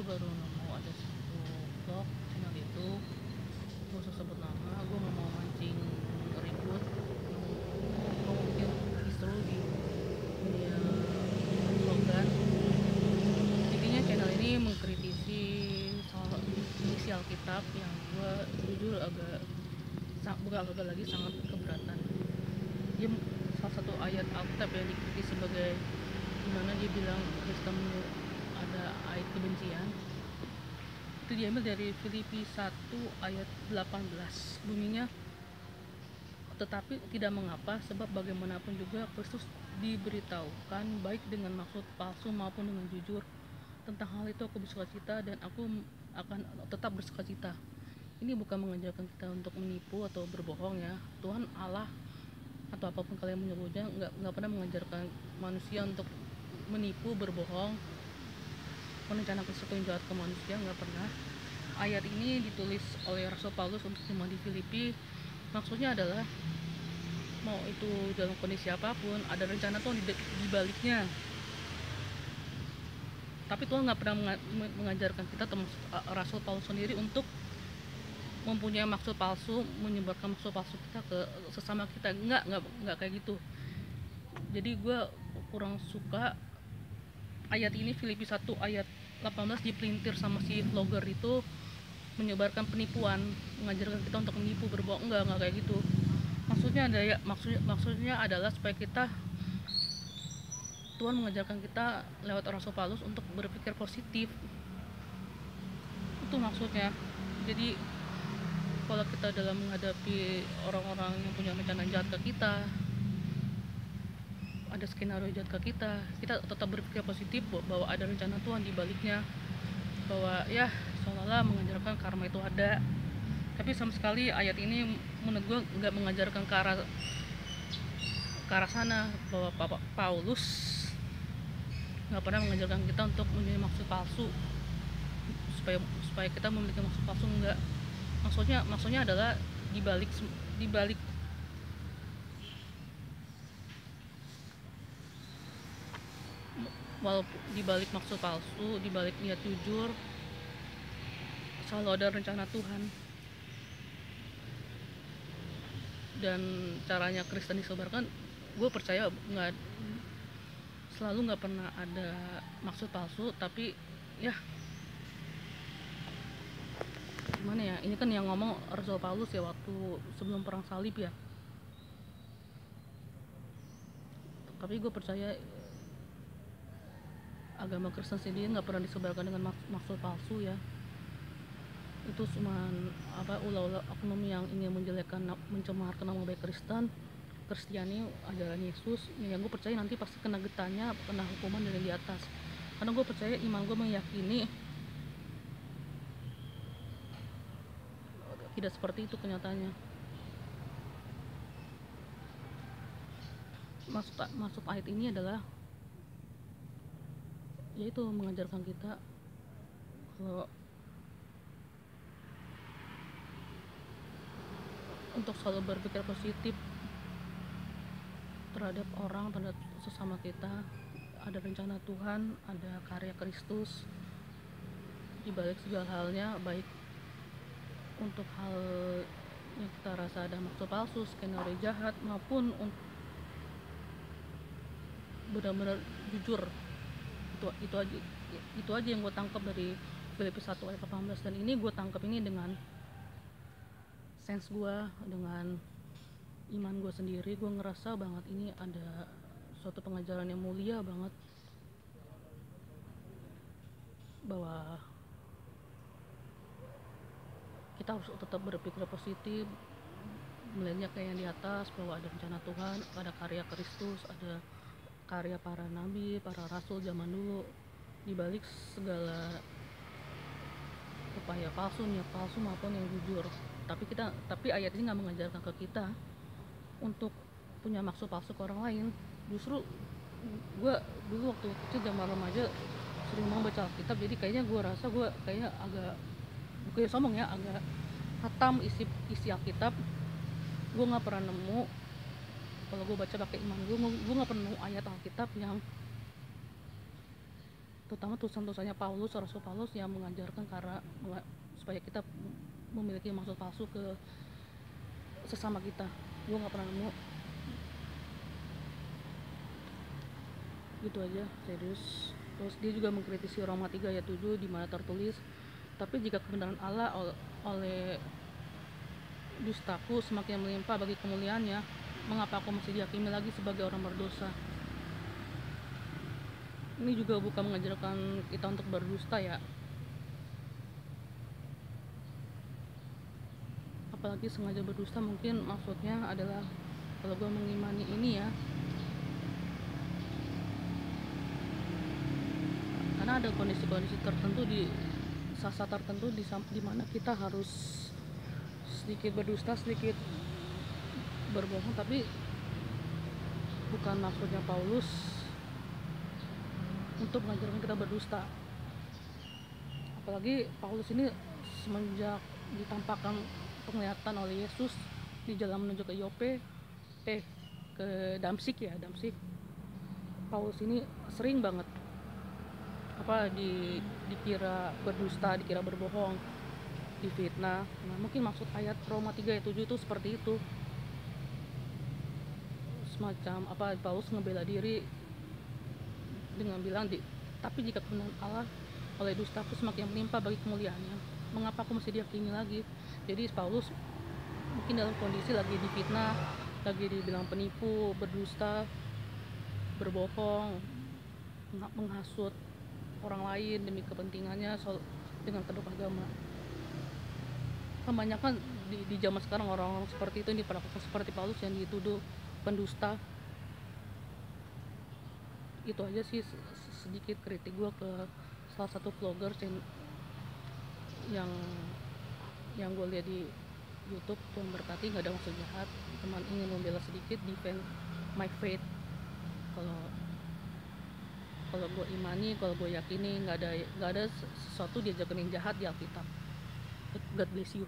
baru nemu ada satu vlog channel YouTube, gue usah sebut nama, gue nggak mau mancing ribut, mau bikin kisru di dunia slogan. Intinya channel ini mengkritisi soal isi Alkitab yang gue jujur bukan agak lagi sangat keberatan. Dia salah satu ayat Alkitab yang dikritik sebagai dimana dia bilang Kristen ada ayat kebencian, itu diambil dari Filipi 1 ayat 18. Bunyinya, tetapi tidak mengapa, sebab bagaimanapun juga Kristus diberitahukan baik dengan maksud palsu maupun dengan jujur. Tentang hal itu aku bersukacita dan aku akan tetap bersukacita. Ini bukan mengajarkan kita untuk menipu atau berbohong ya. Tuhan Allah atau apapun kalian menyebutnya nggak pernah mengajarkan manusia untuk menipu, berbohong, merencanakan sesuatu yang jahat ke manusia, nggak pernah. Ayat ini ditulis oleh Rasul Paulus untuk jemaat di Filipi. Maksudnya adalah mau itu dalam kondisi apapun ada rencana Tuhan di baliknya. Tapi Tuhan nggak pernah mengajarkan kita, termasuk Rasul Paulus sendiri, untuk mempunyai maksud palsu, menyebarkan maksud palsu kita ke sesama kita. Nggak kayak gitu. Jadi gue kurang suka ayat ini, Filipi 1 ayat 18, dipelintir sama si vlogger itu menyebarkan penipuan, mengajarkan kita untuk menipu, berbohong. Nggak kayak gitu. Maksudnya adalah supaya kita, Tuhan mengajarkan kita lewat Rasul Paulus untuk berpikir positif. Itu maksudnya. Jadi kalau kita dalam menghadapi orang-orang yang punya rencana jahat ke kita, ada skenario jahat ke kita tetap berpikir positif bahwa ada rencana Tuhan di baliknya, bahwa ya seolah-olah mengajarkan karma itu ada. Tapi sama sekali ayat ini menurut gue nggak mengajarkan ke arah sana, bahwa Paulus nggak pernah mengajarkan kita untuk mempunyai maksud palsu supaya kita memiliki maksud palsu. Enggak. Maksudnya adalah di balik walaupun di balik maksud palsu, di balik niat jujur, selalu ada rencana Tuhan. Dan caranya Kristen disebarkan, gue percaya nggak pernah ada maksud palsu. Tapi ya gimana ya, ini kan yang ngomong Rasul Paulus ya, waktu sebelum perang salib ya. Tapi gue percaya agama Kristen sendiri nggak pernah disebarkan dengan maksud palsu ya. Itu cuma ulah-ulah oknum yang ingin mencemarkan nama baik Kristiani, ajaran Yesus. Yang gue percaya nanti pasti kena getahnya, kena hukuman dari di atas. Karena gue percaya, iman gue meyakini tidak seperti itu kenyataannya. Maksud ayat ini adalah yaitu mengajarkan kita kalau untuk selalu berpikir positif terhadap orang, terhadap sesama kita. Ada rencana Tuhan, ada karya Kristus di balik segala halnya, baik untuk hal yang kita rasa ada maksud palsu, skenario jahat, maupun benar-benar jujur. Itu aja yang gue tangkap dari Filipi 1 ayat 18. Dan ini gue tangkap ini dengan sense gue, dengan iman gue sendiri. Gue ngerasa banget ini ada suatu pengajaran yang mulia banget, bahwa kita harus tetap berpikir positif, melihatnya kayak yang di atas, bahwa ada rencana Tuhan, ada karya Kristus, ada karya para nabi, para rasul zaman dulu, di balik segala upaya palsu, niat palsu maupun yang jujur. Tapi ayat ini nggak mengajarkan ke kita untuk punya maksud palsu ke orang lain. Justru gue dulu waktu kecil zaman remaja sering mau baca Alkitab, jadi kayaknya gue rasa gue kayaknya agak, bukan sombong ya, agak hatam isi Alkitab. Gue nggak pernah nemu, kalau gue baca pakai iman gue nggak pernah nemu ayat Alkitab yang terutama tulisan-tulisannya Paulus, Rasul Paulus yang mengajarkan supaya kita memiliki maksud palsu ke sesama kita. Gue nggak pernah nemu. Gitu aja, serius. Terus dia juga mengkritisi Roma 3 ayat 7 di mana tertulis, tapi jika kebenaran Allah oleh dustaku semakin melimpah bagi kemuliaannya, mengapa aku masih dihakimi lagi sebagai orang berdosa? Ini juga bukan mengajarkan kita untuk berdusta ya, apalagi sengaja berdusta. Mungkin maksudnya adalah, kalau gue mengimani ini ya, karena ada kondisi-kondisi tertentu, di saat tertentu di mana kita harus sedikit berdusta, sedikit berbohong, tapi bukan maksudnya Paulus untuk mengajarkan kita berdusta. Apalagi Paulus ini semenjak ditampakkan penglihatan oleh Yesus di jalan menuju ke Yope, ke Damsik, Paulus ini sering banget dikira berdusta, dikira berbohong, difitnah. Nah, mungkin maksud ayat Roma 3 ayat 7 itu seperti itu. Semacam Paulus ngebela diri dengan bilang, tapi jika kebenaran Allah oleh dustaku semakin melimpah bagi kemuliaannya, mengapa aku masih diyakini lagi? Jadi Paulus mungkin dalam kondisi lagi difitnah, lagi dibilang penipu, berdusta, berbohong, menghasut orang lain demi kepentingannya dengan kedok agama. Kebanyakan di zaman sekarang orang-orang seperti itu yang diperlakukan seperti Paulus yang dituduh pendusta. Itu aja sih sedikit kritik gue ke salah satu vlogger yang gue lihat di YouTube. Tuhan berkati, nggak ada maksud jahat, teman ingin membela sedikit, defend my faith. Kalau gue imani, kalau gue yakini, nggak ada sesuatu diajarkan yang jahat di Alkitab. God bless you.